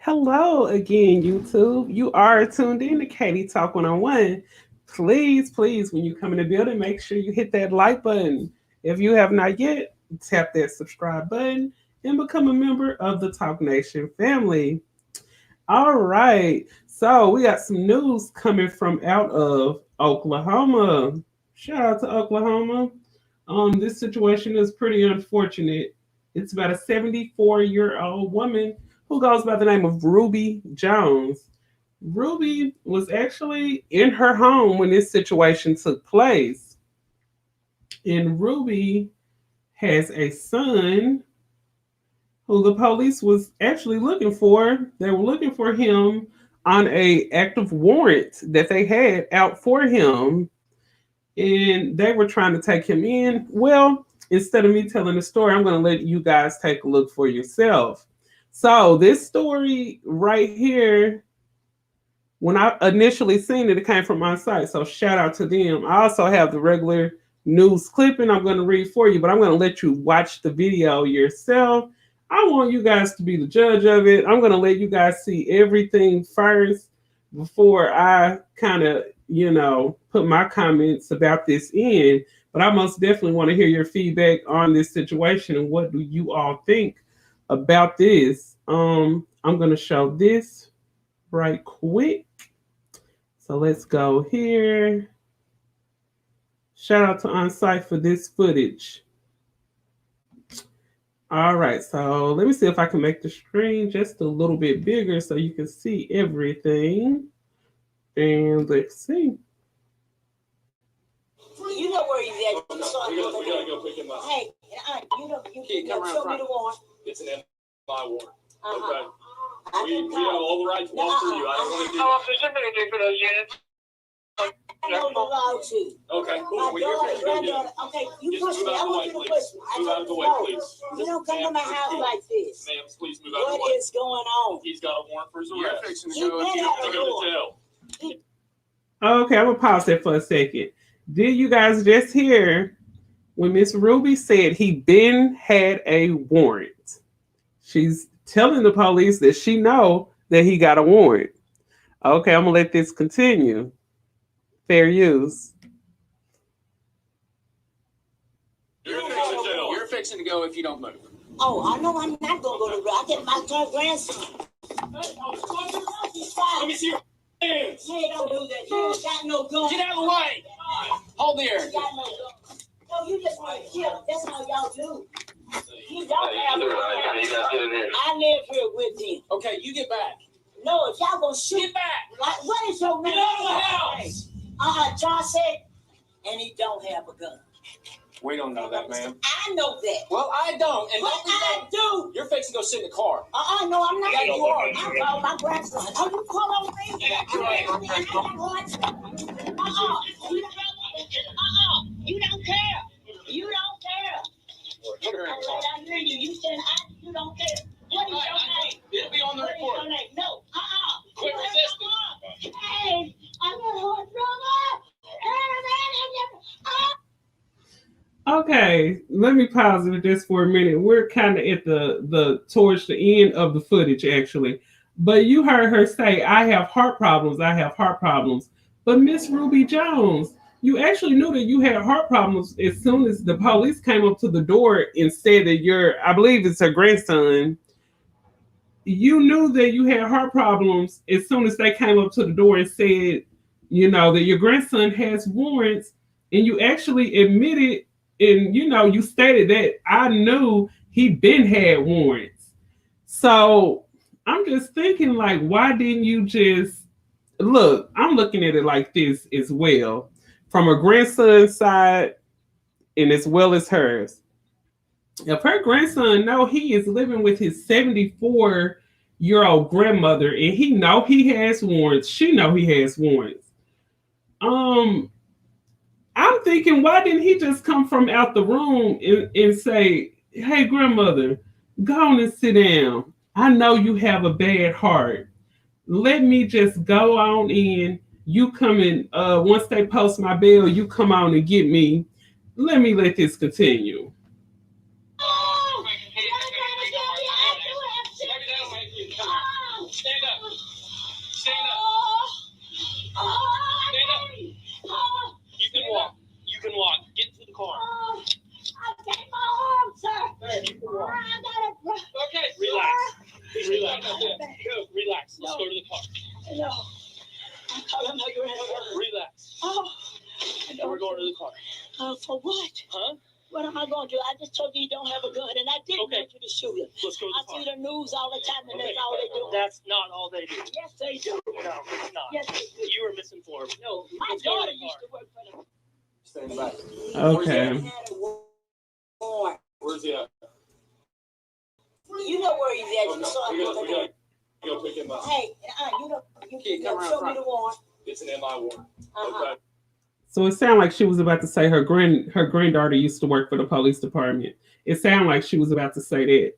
Hello again, YouTube. You are tuned in to Katie Talk 101. Please, please, when you come in the building, make sure you hit that like button. If you have not yet, tap that subscribe button and become a member of the Talk Nation family. All right. So we got some news coming from out of Oklahoma. Shout out to Oklahoma. This situation is pretty unfortunate. It's about a 74-year-old woman who goes by the name of Ruby Jones. Ruby was actually in her home when this situation took place. And Ruby has a son who the police was actually looking for. They were looking for him on a active warrant that they had out for him, and they were trying to take him in. Well, instead of me telling the story, I'm going to let you guys take a look for yourself. So this story right here, when I initially seen it, it came from my site. So shout out to them. I also have the regular news clipping I'm going to read for you, but I'm going to let you watch the video yourself. I want you guys to be the judge of it. I'm going to let you guys see everything first before I kind of, put my comments about this in. But I most definitely want to hear your feedback on this situation and what do you all think about this. I'm going to show this right quick. So let's go here. Shout out to OnSite for this footage. All right, so let me see if I can make the screen just a little bit bigger so you can see everything. And let's see. You know where he's at. We gotta go pick him up. Hey, you come show me the warrant. It's an MI warrant. Okay. We have all the right to walk through you. I don't want to do. How often is somebody do for those units? I don't allow to. Okay, cool. Okay, you push me. I want you to push me. Move out of the way, please. You don't come to my house like this. Ma'am, please move out of the way. What is going on? He's got a warrant for his arrest. He's going to jail. Okay, I'm gonna pause there for a second. Did you guys just hear when Miss Ruby said he been had a warrant? She's telling the police that she know that he got a warrant. Okay, I'm gonna let this continue. Fair use. You're fixing to go if you don't move. Oh, I know I'm not gonna go to. I get my grandson. Let me see your hands. Hey, don't do that. You ain't got no gun. Get out of the way. Hold there. You got no gun. No, you just want to kill. That's how y'all do. You don't have a gun. I live here with him. Okay, you get back. No, if y'all gonna shoot. Get back. What is your name? Get out of the house. John said, and he don't have a gun. We don't know that, ma'am. I know that. Well, I don't. And but I do. You're fixing to go sit in the car. No, I'm not. Yeah, you are. I'm calling my grandson. Oh, you call on me? Yeah, you're right. You don't care. You don't care. I hear you. You said you don't care. What is your name? It'll be on the report. What is your name? No. Quit resisting. Hey, I'm a horse brother. Okay, let me pause it just for a minute. We're kind of at the towards the end of the footage actually. But you heard her say, I have heart problems, I have heart problems. But Miss Ruby Jones, you actually knew that you had heart problems as soon as the police came up to the door and said that I believe it's her grandson. You knew that you had heart problems as soon as they came up to the door and said, that your grandson has warrants, and you actually admitted and you stated that I knew he been had warrants. So I'm just thinking, like, why didn't you just look? I'm looking at it like this as well, from her grandson's side and as well as hers. If her grandson know he is living with his 74-year-old grandmother and he know he has warrants, she know he has warrants. I'm thinking, why didn't he just come from out the room and say, hey, grandmother, go on and sit down. I know you have a bad heart. Let me just go on in. You come in, once they post my bail, you come on and get me. Let me let this continue. No. I'm calling my grandmother. Relax. Oh. And we're going to the car. For what? Huh? What am I going to do? I just told you you don't have a gun, and I didn't Okay. want you to shoot him. Let's go to I the car. see the news all the time, and Okay. that's all they do. That's not all they do. Yes, they do. No, it's not. Yes, they do. You were misinformed. No, my Let's go to daughter the used car. to work for them. Stand back. Okay. He had a warrant. Where's he at? You know where he's at. You saw him the other day. Go pick him up. Hey, you Kid, can come around show me front. the warrant. It's an MI warrant. Uh-huh. Okay. So it sounded like she was about to say her granddaughter used to work for the police department. It sounded like she was about to say that.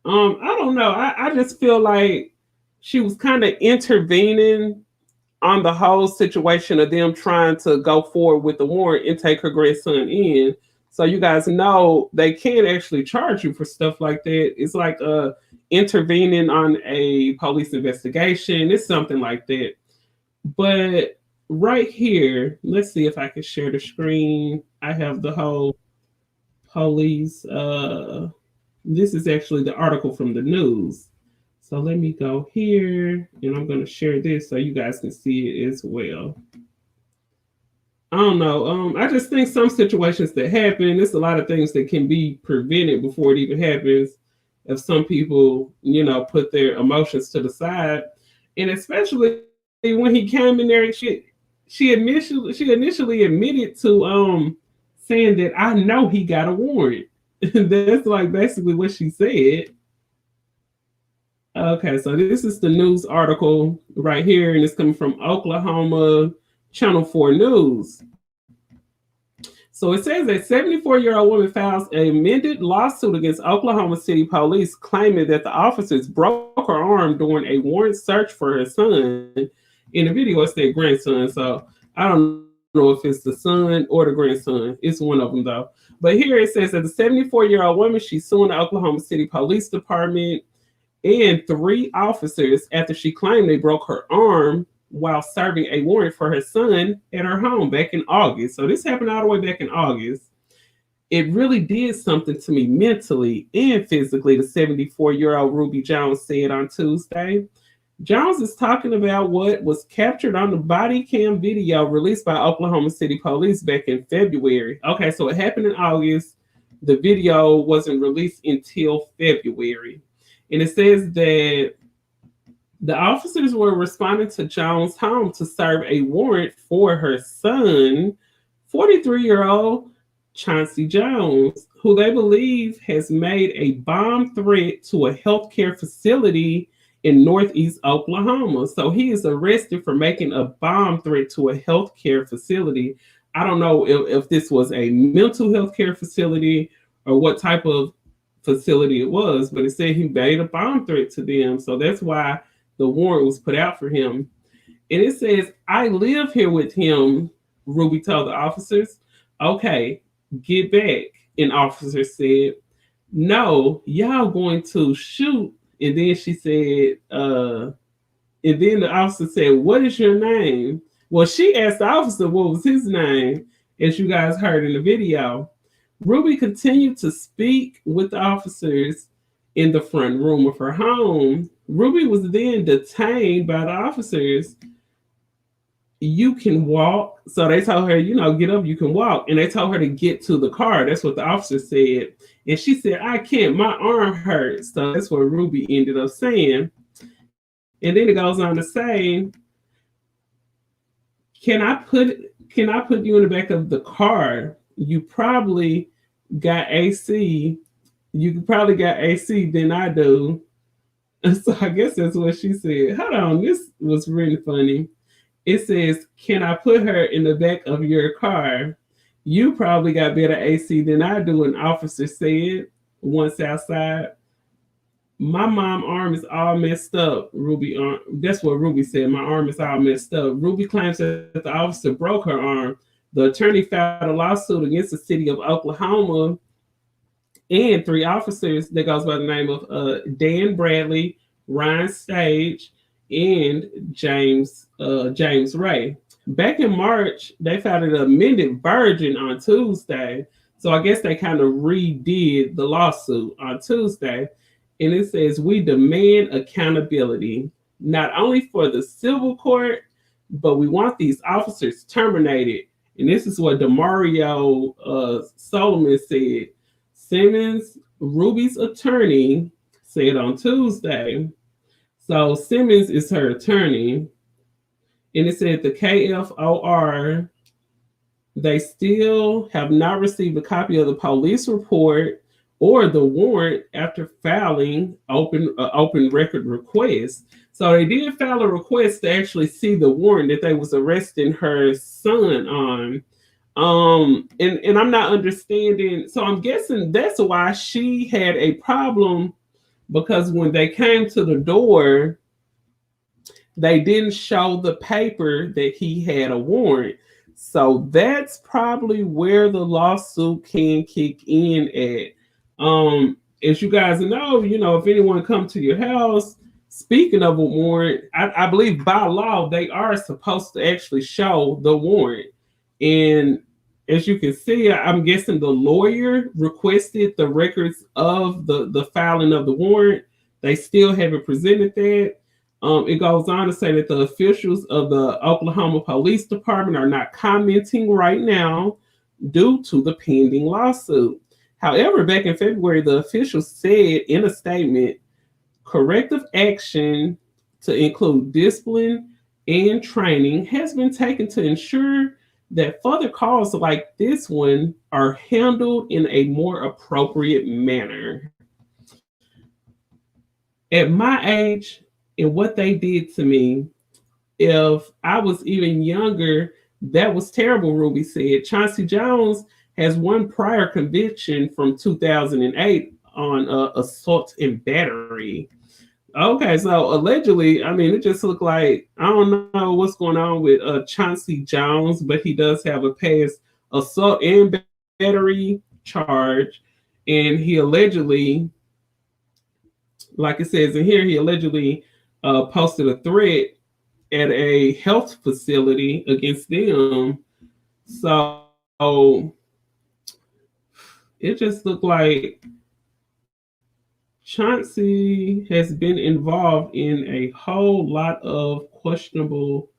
I don't know. I just feel like she was kind of intervening on the whole situation of them trying to go forward with the warrant and take her grandson in. So you guys know they can actually charge you for stuff like that. It's like intervening on a police investigation. It's something like that. But right here, let's see if I can share the screen. I have the whole police. This is actually the article from the news. So let me go here and I'm going to share this so you guys can see it as well. I don't know. I just think some situations that happen, there's a lot of things that can be prevented before it even happens. If some people, put their emotions to the side, and especially when he came in there, she initially admitted to saying that I know he got a warrant. That's like basically what she said. Okay, so this is the news article right here, and it's coming from Oklahoma Channel 4 News. So it says a 74-year-old woman files an amended lawsuit against Oklahoma City police claiming that the officers broke her arm during a warrant search for her son. In the video, it said grandson, so I don't know if it's the son or the grandson. It's one of them, though. But here it says that the 74-year-old woman, she's suing the Oklahoma City Police Department and 3 officers after she claimed they broke her arm while serving a warrant for her son at her home back in August. So this happened all the way back in August. It really did something to me mentally and physically, the 74-year-old Ruby Jones said on Tuesday. Jones is talking about what was captured on the body cam video released by Oklahoma City Police back in February. Okay, so it happened in August. The video wasn't released until February. And it says that the officers were responding to Jones' home to serve a warrant for her son, 43-year-old Chauncey Jones, who they believe has made a bomb threat to a healthcare facility in Northeast Oklahoma. So he is arrested for making a bomb threat to a healthcare facility. I don't know if this was a mental health care facility or what type of facility it was, but it said he made a bomb threat to them. So that's why the warrant was put out for him. And it says, I live here with him, Ruby told the officers. Okay, get back. And officer said, no, y'all going to shoot. And then she said, and then the officer said, what is your name? Well, she asked the officer what was his name, as you guys heard in the video. Ruby continued to speak with the officers in the front room of her home. Ruby was then detained by the officers. You can walk. So they told her, get up, you can walk. And they told her to get to the car. That's what the officer said. And she said, I can't, my arm hurts. So that's what Ruby ended up saying. And then it goes on to say, can I put you in the back of the car? You probably got AC. You probably got AC than I do. And so I guess that's what she said. Hold on, this was really funny. It says, can I put her in the back of your car? You probably got better AC than I do, an officer said once outside. My mom's arm is all messed up, Ruby. That's what Ruby said. My arm is all messed up. Ruby claims that the officer broke her arm. The attorney filed a lawsuit against the city of Oklahoma and 3 officers that goes by the name of Dan Bradley, Ryan Stage, and James Ray. Back in March, they filed an amended version on Tuesday. So I guess they kind of redid the lawsuit on Tuesday. And it says, we demand accountability. not only for the civil court, but we want these officers terminated. And this is what Demario Solomon said. Simmons, Ruby's attorney, said on Tuesday. So Simmons is her attorney. And it said the KFOR, they still have not received a copy of the police report or the warrant after filing open record request. So they did file a request to actually see the warrant that they was arresting her son on. And I'm not understanding. So I'm guessing that's why she had a problem, because when they came to the door, they didn't show the paper that he had a warrant. So that's probably where the lawsuit can kick in at. As you guys know, if anyone comes to your house, speaking of a warrant, I believe by law, they are supposed to actually show the warrant. And as you can see, I'm guessing the lawyer requested the records of the filing of the warrant. They still haven't presented that. It goes on to say that the officials of the Oklahoma Police Department are not commenting right now due to the pending lawsuit. However, back in February, the officials said in a statement, corrective action to include discipline and training has been taken to ensure that further calls like this one are handled in a more appropriate manner. At my age and what they did to me, if I was even younger, that was terrible, Ruby said. Chauncey Jones has one prior conviction from 2008 on assault and battery. Okay, so allegedly, it just looked like, I don't know what's going on with Chauncey Jones, but he does have a past assault and battery charge. And he allegedly, like it says in here, he allegedly posted a threat at a health facility against them. So it just looked like Chauncey has been involved in a whole lot of questionable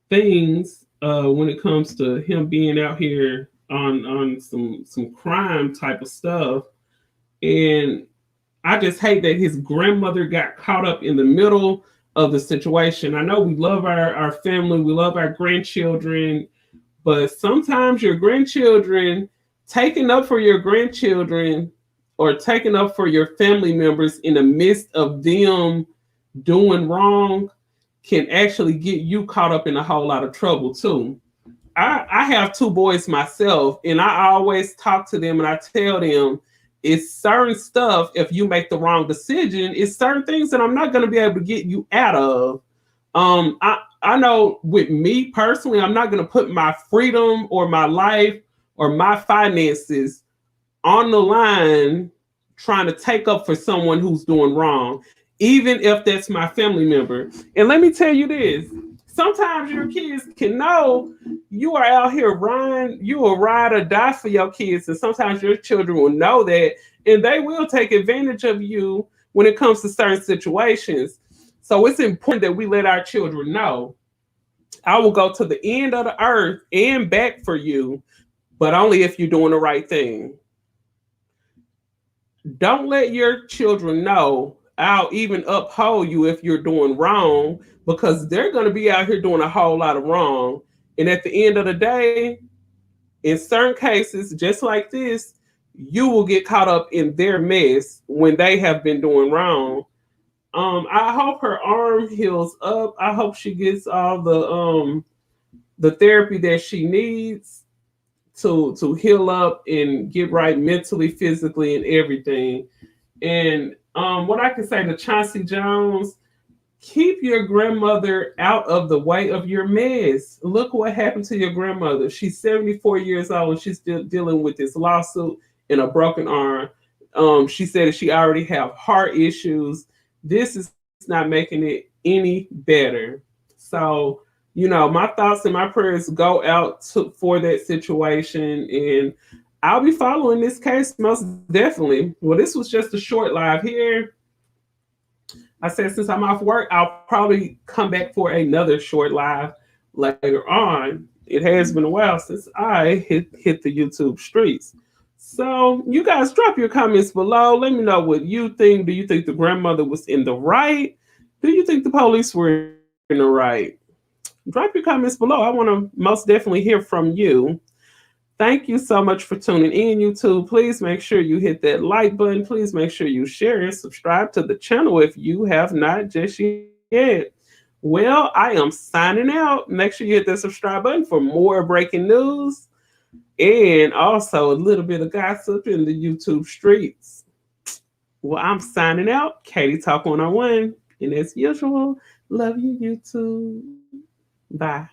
things when it comes to him being out here on some crime type of stuff. And I just hate that his grandmother got caught up in the middle of the situation. I know we love our family, we love our grandchildren, but sometimes your grandchildren taking up for your grandchildren or taking up for your family members in the midst of them doing wrong can actually get you caught up in a whole lot of trouble too. I have two boys myself, and I always talk to them and I tell them it's certain stuff, if you make the wrong decision, it's certain things that I'm not going to be able to get you out of. I know with me personally, I'm not going to put my freedom or my life or my finances on the line trying to take up for someone who's doing wrong, even if that's my family member. And let me tell you this, sometimes your kids can know you are out here riding, you will ride or die for your kids. And sometimes your children will know that, and they will take advantage of you when it comes to certain situations. So it's important that we let our children know, I will go to the end of the earth and back for you, but only if you're doing the right thing. Don't let your children know I'll even uphold you if you're doing wrong, because they're going to be out here doing a whole lot of wrong. And at the end of the day, in certain cases, just like this, you will get caught up in their mess when they have been doing wrong. I hope her arm heals up. I hope she gets all the therapy that she needs to heal up and get right mentally, physically, and everything. And what I can say to Chauncey Jones, keep your grandmother out of the way of your mess. Look what happened to your grandmother. She's 74 years old and she's still dealing with this lawsuit and a broken arm. She said that she already have heart issues. This is not making it any better. So, my thoughts and my prayers go out for that situation. And I'll be following this case most definitely. Well, this was just a short live here. I said since I'm off work, I'll probably come back for another short live later on. It has been a while since I hit the YouTube streets. So you guys drop your comments below. Let me know what you think. Do you think the grandmother was in the right? Do you think the police were in the right? Drop your comments below. I want to most definitely hear from you. Thank you so much for tuning in, YouTube. Please make sure you hit that like button. Please make sure you share and subscribe to the channel if you have not just yet. Well, I am signing out. Make sure you hit that subscribe button for more breaking news and also a little bit of gossip in the YouTube streets. Well, I'm signing out. Katie Talk 101. And as usual, love you, YouTube. Bye.